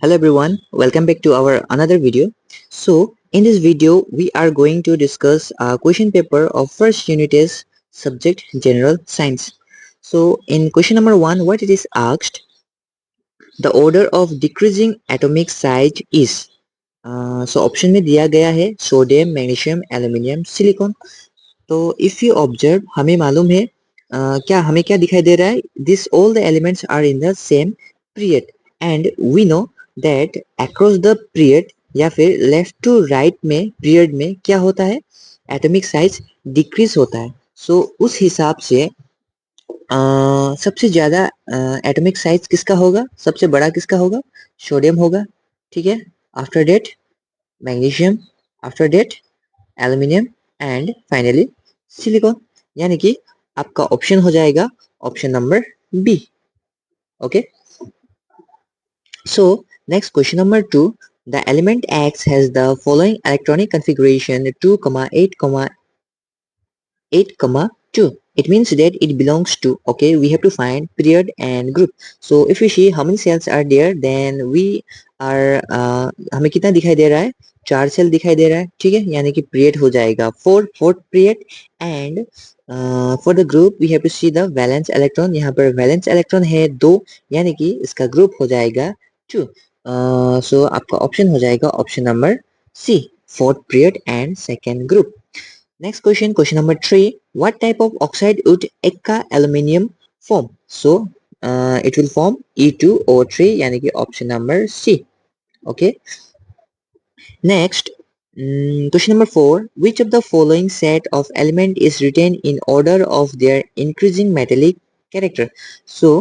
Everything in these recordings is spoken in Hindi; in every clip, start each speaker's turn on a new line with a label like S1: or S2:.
S1: Hello everyone, welcome back to our another video. So in this video we are going to discuss a question paper of first unit is subject general science. So in question number 1 what it is asked, the order of decreasing atomic size is so option में दिया गया है सोडियम मैग्नीशियम एल्यूमिनियम सिलिकॉन. तो इफ यू ऑब्जर्व हमें मालूम है क्या हमें क्या दिखाई दे रहा है, this all the elements are in the same period and we know that across the period या फिर लेफ्ट टू राइट में पीरियड में क्या होता है, एटॉमिक साइज डिक्रीज होता है. सो उस हिसाब से सबसे ज़्यादा एटॉमिक साइज किसका होगा, सबसे बड़ा किसका होगा, सोडियम होगा. ठीक है, after that magnesium, after that aluminium and finally silicon. यानी कि आपका ऑप्शन हो जाएगा option number B. Okay, so next question number 2, the element X has the following electronic configuration 2,8,2. It means that it belongs to, okay, we have to find period and group. So if we see how many cells are there, then we are हमें कितना दिखाई दे रहा है, 4 सेल दिखाई दे रहा है. ठीक है, यानी कि पीरियड हो जाएगा 4 fourth period and for the group we have to see the valence electron. यहाँ पर वैलेंस इलेक्ट्रॉन है 2, यानी कि इसका ग्रुप हो जाएगा 2. सो आपका ऑप्शन हो जाएगा option number C, fourth period and second group. Next question, question number 3. What type of oxide would Eka aluminium form? So, it will form E2O3, यानी कि option number C. Okay. Next, question number 4. Which of the following set of element is written in order of their increasing metallic character? So,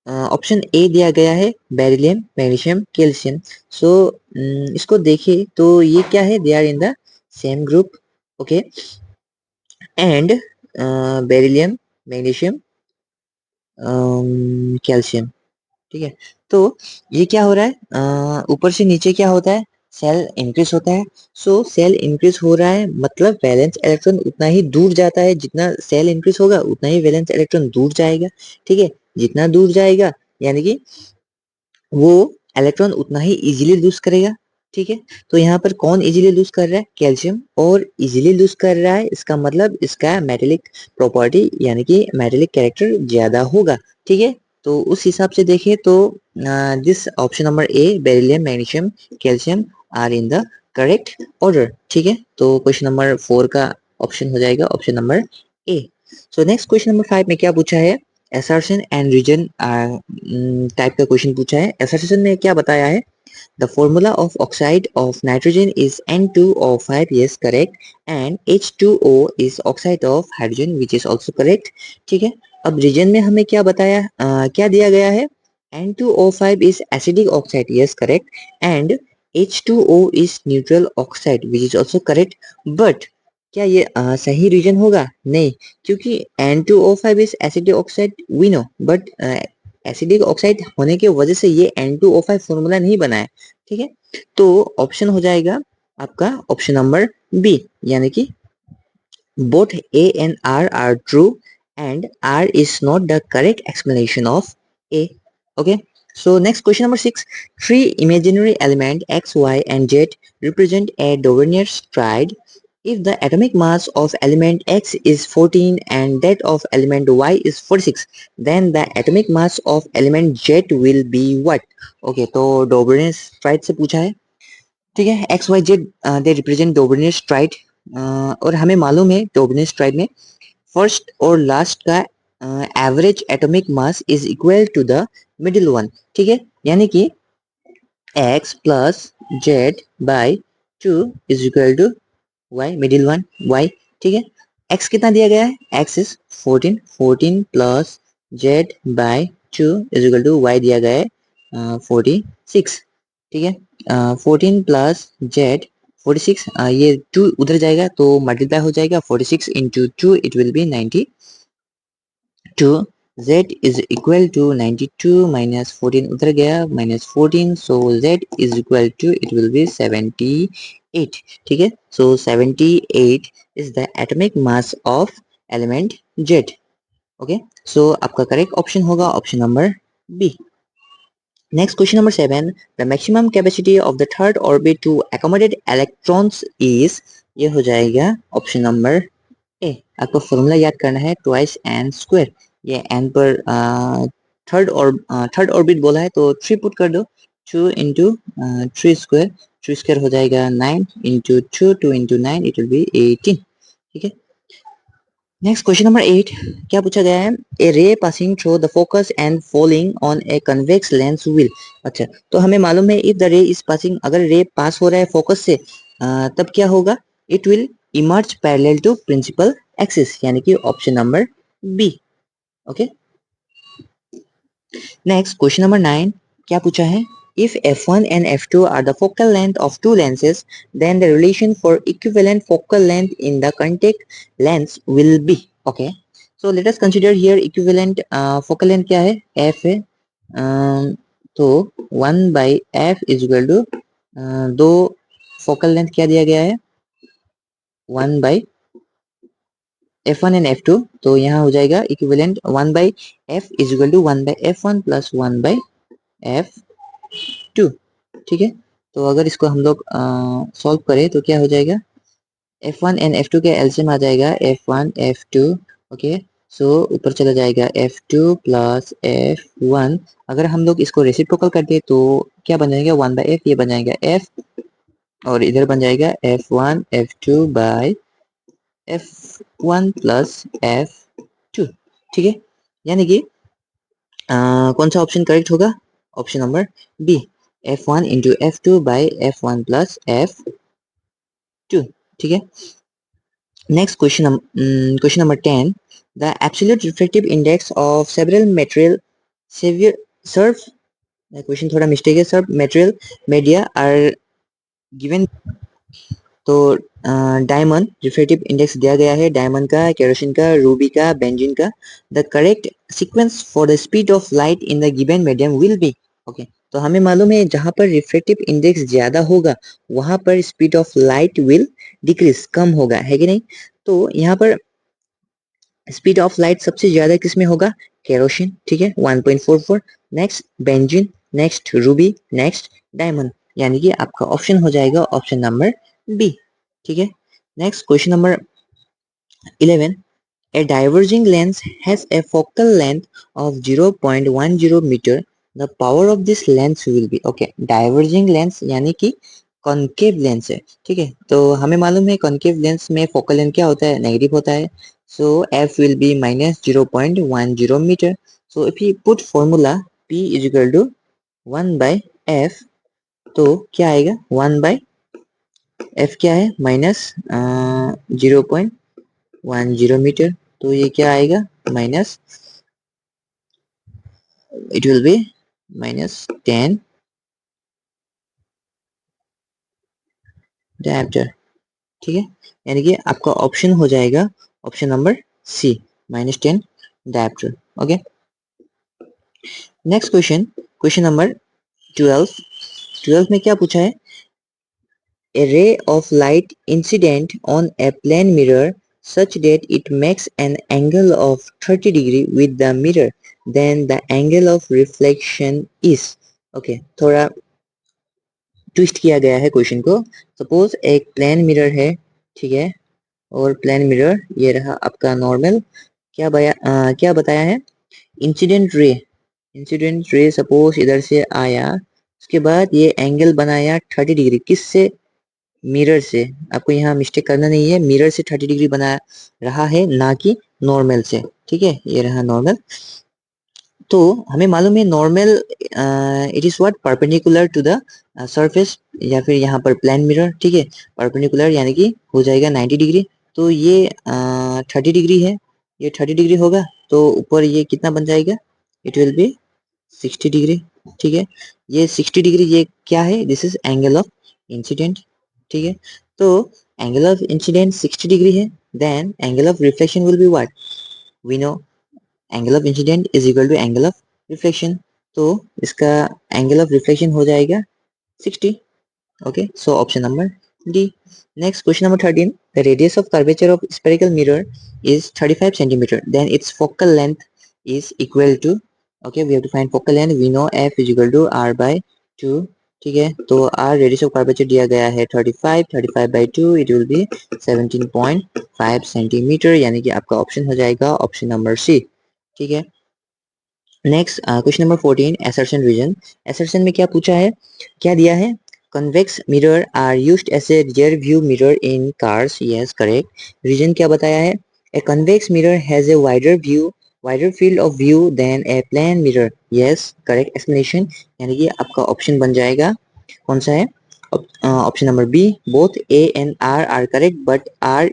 S1: option A दिया गया है बेरिलियम मैग्नीशियम कैल्शियम. सो इसको देखें तो ये क्या है, they are in the same group. Okay, and beryllium magnesium calcium. ठीक है, तो ये क्या हो रहा है, ऊपर से नीचे क्या होता है, सेल इंक्रीज होता है. सो सेल इंक्रीज हो रहा है मतलब वैलेंस इलेक्ट्रॉन उतना ही दूर जाता है, जितना सेल इंक्रीज होगा उतना ही वैलेंस इलेक्ट्रॉन दूर जाएगा. ठीक है, जितना दूर जाएगा यानी कि वो इलेक्ट्रॉन उतना ही इजीली लूज करेगा. ठीक है, तो यहाँ पर कौन इजीली लूज कर रहा है, कैल्शियम, और इजीली लूज कर रहा है इसका मतलब इसका मेटेलिक प्रॉपर्टी यानी कि मेटेलिक कैरेक्टर ज्यादा होगा. ठीक है, तो उस हिसाब से देखें तो this option number A beryllium magnesium calcium are in the correct order. ठीक है, तो क्वेश्चन नंबर 4 का ऑप्शन हो जाएगा ऑप्शन नंबर ए. सो नेक्स्ट क्वेश्चन नंबर 5 में क्या पूछा है, एसर्शन एंड रीजन टाइप का क्वेश्चन पूछा है. एसर्शन में क्या बताया है, the formula of oxide of nitrogen is N2O5, yes correct, and H2O is oxide of hydrogen which is also correct. ठीक है, अब रीजन में हमें क्या बताया, क्या दिया गया है, N2O5 is acidic oxide, yes correct, and H2O is neutral oxide which is also correct. But क्या ये सही रीजन होगा, नहीं, क्योंकि N2O5 is acidic oxide we know, but acidic oxide होने की वजह से ये N2O5 फॉर्मूला नहीं बना है. ठीक है, तो ऑप्शन हो जाएगा आपका ऑप्शन नंबर बी, यानी कि both A and R are true and R is not the correct explanation of A. Okay, so next question number 6. Three imaginary element X, Y and Z represent a Dorian stride. If the atomic mass of element X is 14 and that of element Y is 46, then the atomic mass of element Z will be what? Okay, तो Dorian stride से पूछा है. ठीक है, x y z they represent Dobereiner triad, और हमें मालूम है डोबर्नियर स्ट्राइड में फर्स्ट और लास्ट का average atomic mass is equal to the middle one. ठीक है, यानी कि x plus z by 2 is equal to y, middle one y. ठीक है, एक्स कितना दिया गया है, x is 14, 14 plus z by 2 is equal to y दिया गया है 46. ठीक है, 14 प्लस जेड 46, ये 2 उधर जाएगा तो मल्टीप्लाई हो जाएगा 46 into 2 it will be 92. z is equal to 92 minus 14 उधर गया minus 14, so z is equal to it will be 78. ठीक है, so 78 is the atomic mass of element z. Okay, so आपका करेक्ट ऑप्शन होगा option number B. Next question number 7, the maximum capacity of the third orbit to accommodate electrons is, ये हो जाएगा ऑप्शन नंबर ए। आपको फॉर्मूला याद करना है ट्वाइस एन स्क्वायर। ये एन पर थर्ड ऑर्बिट बोला है तो 3 पुट कर दो, 2 इंटू 3 स्क्वायर, 3 स्क्वायर हो जाएगा 9 into 2, 2 into 9 it will B 18। ठीक है। नेक्स्ट क्वेश्चन नंबर 8, क्या पूछा गया है, a ray passing through the focus and falling on a convex lens will. अच्छा, तो हमें मालूम है if the ray is passing, अगर रे पास हो रहा है फोकस से तब क्या होगा, it will emerge parallel to principal axis, यानी कि option number B. Okay. Next question number 9, क्या पूछा है, if f1 and f2 are the focal length of two lenses, then the relation for equivalent focal length in the contact lens will be, okay, so let us consider here equivalent focal length क्या है, f है, तो 1 by f is equal to दो focal length क्या दिया गया है, 1 by f1 and f2, तो यहाँ हो जाएगा equivalent 1 by f is equal to 1 by f1 plus 1 by f2। ठीक है। तो अगर इसको हम लोग सॉल्व करें तो क्या हो जाएगा, f1 एंड f2 के एलसीएम आ जाएगा f1 f2। ओके, सो ऊपर चला जाएगा f2 प्लस f1। अगर हम लोग इसको रेसिप्रोकल करते तो क्या बन जाएगा, 1 बाई f, ये बन जाएगा f, और इधर बन जाएगा f1 f2 by f1 plus f2। ठीक है, यानी कि कौन सा ऑप्शन करेक्ट होगा, option number B, f1 into f2 by f1 plus f2। ठीक है। Next question number 10, the absolute refractive index of several material savior serve, question थोड़ा मिस्टेक है, serve material media are given, तो डायमंड रिफ्रैक्टिव इंडेक्स दिया गया है, डायमंड का, केरोसिन का, रूबी का, बेंजीन का। The correct sequence for the speed of light in the given medium will be, okay, तो हमें मालूम है जहां पर रिफ्रैक्टिव इंडेक्स ज्यादा होगा वहां पर speed of light will decrease, कम होगा, है कि नहीं। तो यहाँ पर स्पीड ऑफ लाइट सबसे ज्यादा किस में होगा, केरोसिन, ठीक है 1.44, next benzene, next Ruby, next diamond, यानी कि आपका ऑप्शन हो जाएगा ऑप्शन नंबर बी। ठीक है। Next question number 11, a diverging lens has a focal length of 0.10 meter, the power of this lens will be, okay, diverging lens यानी कि कॉनकेव लेंस है। ठीक है, तो हमें मालूम है कॉनकेव लेंस में फोकल लेंथ क्या होता है, नेगेटिव होता है, so f will be minus 0.10 meter, so if you put formula p is equal to 1 by f, तो क्या आएगा, 1 by f क्या है, माइनस 0.10 मीटर, तो ये क्या आएगा, minus, it will be minus 10 diameter. ठीक है, यानी कि आपका ऑप्शन हो जाएगा option number C, -10 diameter. Okay. Next question, question number 12, 12 में क्या पूछा है, a ray of light incident on a plane mirror such that it makes an angle of 30 degree with the mirror, then the angle of reflection is, okay, थोड़ा ट्विस्ट किया गया है क्वेश्चन को। सपोज एक प्लेन मिरर है, ठीक है, और प्लेन मिरर ये रहा आपका नॉर्मल, क्या बताया है, incident ray, incident ray suppose इधर से आया, उसके बाद ये एंगल बनाया 30 डिग्री, किससे, मिरर से। आपको यहाँ मिस्टेक करना नहीं है, मिरर से 30 डिग्री बना रहा है, ना कि नॉर्मल से। ठीक है, ये रहा नॉर्मल। तो हमें मालूम है normal it is what, perpendicular to the surface, या फिर यहाँ पर प्लेन मिरर। ठीक है, परपेंडिकुलर यानी कि हो जाएगा 90 डिग्री, तो ये 30 डिग्री है, ये 30 डिग्री होगा, तो ऊपर ये कितना बन जाएगा, इट विल बी 60 डिग्री। ठीक है, ये 60 डिग्री ये क्या है, this is angle of incident. ठीक है, तो एंगल ऑफ इंसिडेंट 60 डिग्री है, then angle of reflection will be what, we know angle of incident is equal to angle of reflection, तो इसका एंगल ऑफ रिफ्लेक्शन हो जाएगा 60। Okay, so option number D. Next question number 13, the radius of curvature of spherical mirror is 35 centimetre, then its focal length is equal to okay, we have to find focal length, we know f is equal to r by 2, ठीक है। तो r रेडियस ऑफ कर्वेचर दिया गया है 35, 35 by 2 it will be 17.5 centimetre, यानी कि आपका ऑप्शन हो जाएगा ऑप्शन नंबर सी, ठीक है। Next question number 14, assertion reason. assertion में क्या पूछा है, क्या दिया है, convex mirror are used as a rear view mirror in cars, yes correct। Reason क्या बताया है, a convex mirror has a wider field of view than a plane mirror, yes correct explanation, यानी कि आपका ऑप्शन बन जाएगा कौन सा है, option number B, both a and r are correct but r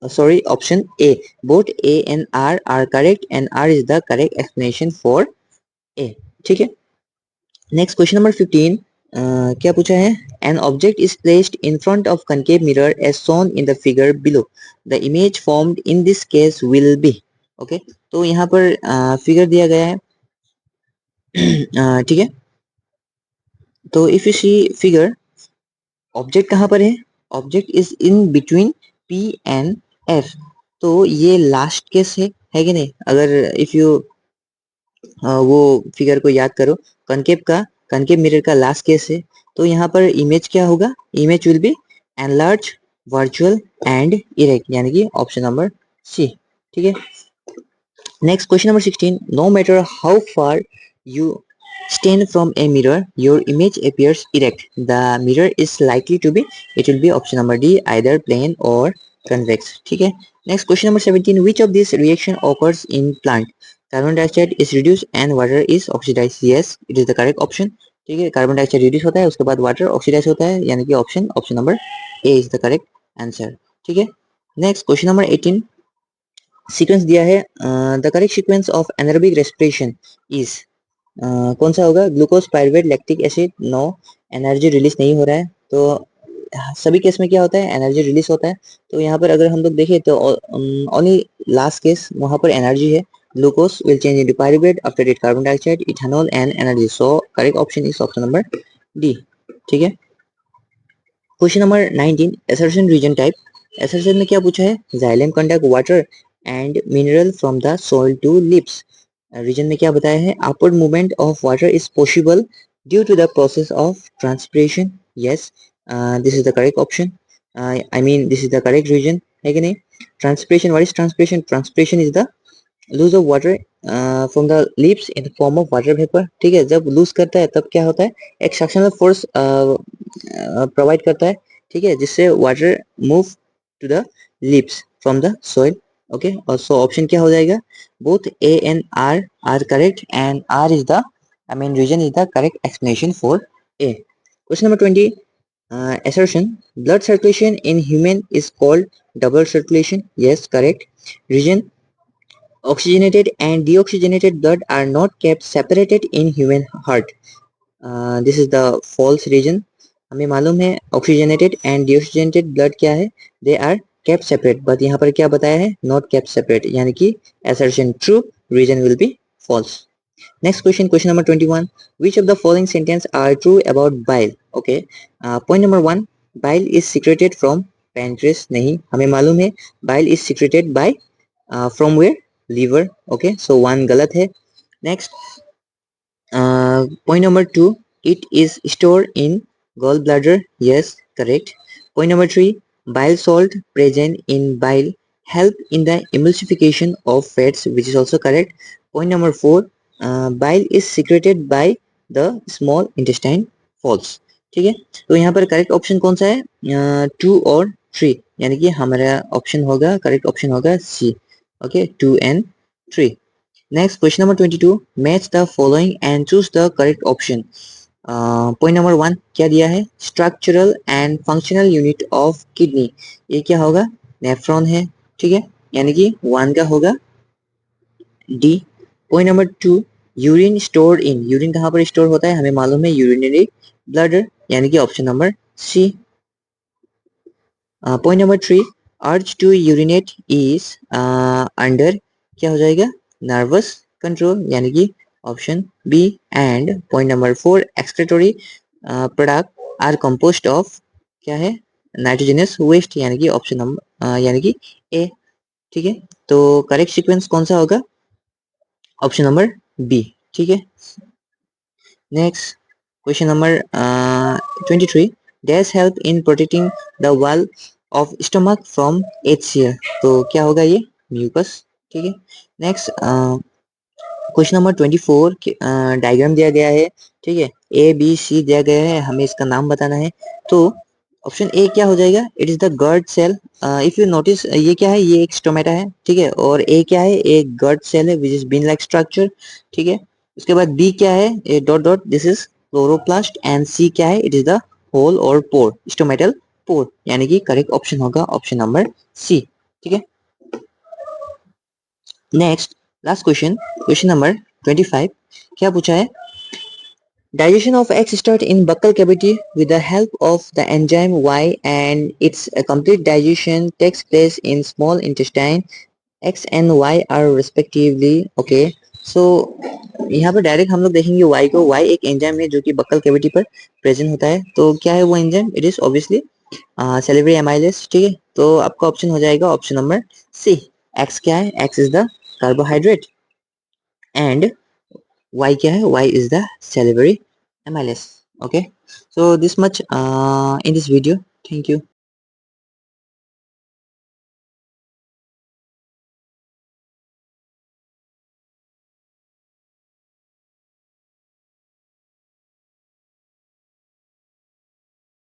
S1: sorry, option A. Both A and R are correct and R is the correct explanation for A. ठीक है। Next question number 15. क्या पूछा है, an object is placed in front of concave mirror as shown in the figure below. The image formed in this case will be. Okay, तो यहाँ पर फिगर दिया गया है, ठीक है। तो if you see figure, object कहाँ पर है, object is in between P and F, तो ये लास्ट केस है कि नहीं, अगर इफ यू वो फिगर को याद करो, कनकेव मिरर का लास्ट केस है, तो यहाँ पर इमेज क्या होगा, image will be enlarge, virtual and erect, यानी कि ऑप्शन नंबर सी, ठीक है। Next, question number 16. No matter how far you stand from a mirror, your image appears erect. The mirror is likely to be, it will be option number D, either plane or convex. ठीक है. Next, question number 17. Which of these reaction occurs in plant? Carbon dioxide is reduced and water is oxidized. Yes, it is the correct option. ठीक है, कार्बन डाइऑक्साइड रिड्यूस होता है, उसके बाद वाटर ऑक्सीडाइज होता है, यानी कि option number A is the correct answer, ठीक है। नेक्स्ट क्वेश्चन नंबर 18, सीक्वेंस दिया है, the correct sequence of anaerobic respiration is, कौन सा होगा, glucose, pyruvate, lactic acid, no, energy release नहीं हो रहा है, तो सभी केस में क्या होता है, एनर्जी रिलीज होता है, तो यहाँ पर अगर हम लोग देखें तो ओनली लास्ट केस वहाँ पर एनर्जी है, glucose will change into pyruvate, after it carbon dioxide, ethanol and energy, so correct option is option number D, ठीक है। Question number 19, assertion region type। assertion में क्या पूछा है, xylem conduct water and mineral from the soil to lips। Reason में क्या बताया है, upward movement of water is possible due to the process of transpiration, yes, this is the correct option, I mean this is the correct region, है कि नहीं। transpiration, what is transpiration, transpiration is the loss of water from the lips in form of water vapour, ठीक है। जब लूज करता है तब क्या होता है, एक सक्शनल फोर्स प्रोवाइड करता है, ठीक है, जिससे water move to the lips from the soil, okay. और सो ऑप्शन क्या हो जाएगा, both A and R are correct and R is the, I mean reason is the correct explanation for A. Question number 20, assertion, blood circulation in human is called double circulation, yes correct, region, oxygenated and deoxygenated blood are not kept separated in human heart. This is the false region। हमें मालूम है ऑक्सीजनेटेड एंड डिऑक्सीजनेटेड ब्लड क्या है, they are kept separate, but यहाँ पर क्या बताया है, नॉट केप्ट सेपरेट, यानी कि assertion true, reason will be false। Next question, question number 21, which of the following sentence are true about bile, okay। point number 1, bile is secreted from pancreas, नहीं, हमें मालूम है bile is secreted by from where, liver, okay, so one गलत है। Next, point number 2, it is stored in gallbladder, yes correct। point number 3, bile salt present in bile help in the emulsification of fats, which is also correct। point number 4, bile is secreted by the small intestine, false, ठीक है। तो यहाँ पर करेक्ट ऑप्शन कौन सा है, 2 और 3, यानी कि हमारा ऑप्शन होगा, करेक्ट ऑप्शन होगा सी, okay, 2 and 3। Next, question number 22, match the following and choose the correct option। Point number 1 क्या दिया है, structural and functional unit of kidney, ये क्या होगा, नेफ्रॉन है, ठीक है, यानी कि 1 का होगा D. Point number 2, urine store in, urine कहाँ पर स्टोर होता है, हमें मालूम है यूरिनरी ब्लडर, यानी कि option number C. Point number 3, urge to urinate is under, क्या हो जाएगा, नर्वस कंट्रोल, यानी कि option B. And point number 4, excretory product are composed of, क्या है, नाइट्रोजनस वेस्ट, यानी कि ऑप्शन नंबर यानी कि ए, ठीक है। तो करेक्ट सीक्वेंस कौन सा होगा, ऑप्शन नंबर बी। ठीक है, next question number 23, dash help in protecting the wall of stomach from HCl। तो क्या होगा ये, म्यूकस। ठीक है, नेक्स्ट क्वेश्चन नंबर 24, डायग्राम दिया गया है। ठीक है, ABC दिया गया है, हमें इसका नाम बताना है। तो ऑप्शन ए क्या हो जाएगा, it is the guard cell. If you notice ये क्या है, ये एक स्टोमेटा है। ठीक है, और ए क्या है, एक गर्ड सेल है which is bean like structure. ठीक है, उसके बाद बी क्या है, a dot dot, this is chloroplast. And C क्या है, इट इज द होल और पोर, स्टोमेटल पोर, यानी कि करेक्ट ऑप्शन होगा ऑप्शन नंबर सी। ठीक है, next last question, question number 25, क्या पूछा है, digestion of eggs start in buccal cavity with the help of the enzyme Y, and its complete digestion takes place in small intestine. X and Y are respectively. Okay, so यहाँ पर डायरेक्ट हम लोग देखेंगे Y को। Y एक एंजाइम है जो कि बक्कल कैविटी पर प्रेजेंट होता है। तो क्या है वो enzyme, it is obviously salivary amylase. ठीक है, तो आपका ऑप्शन हो जाएगा ऑप्शन नंबर सी। एक्स क्या है, x is the carbohydrate, and Y क्या है, Y is the salivary amylase. Okay, so this much in this video. Thank you.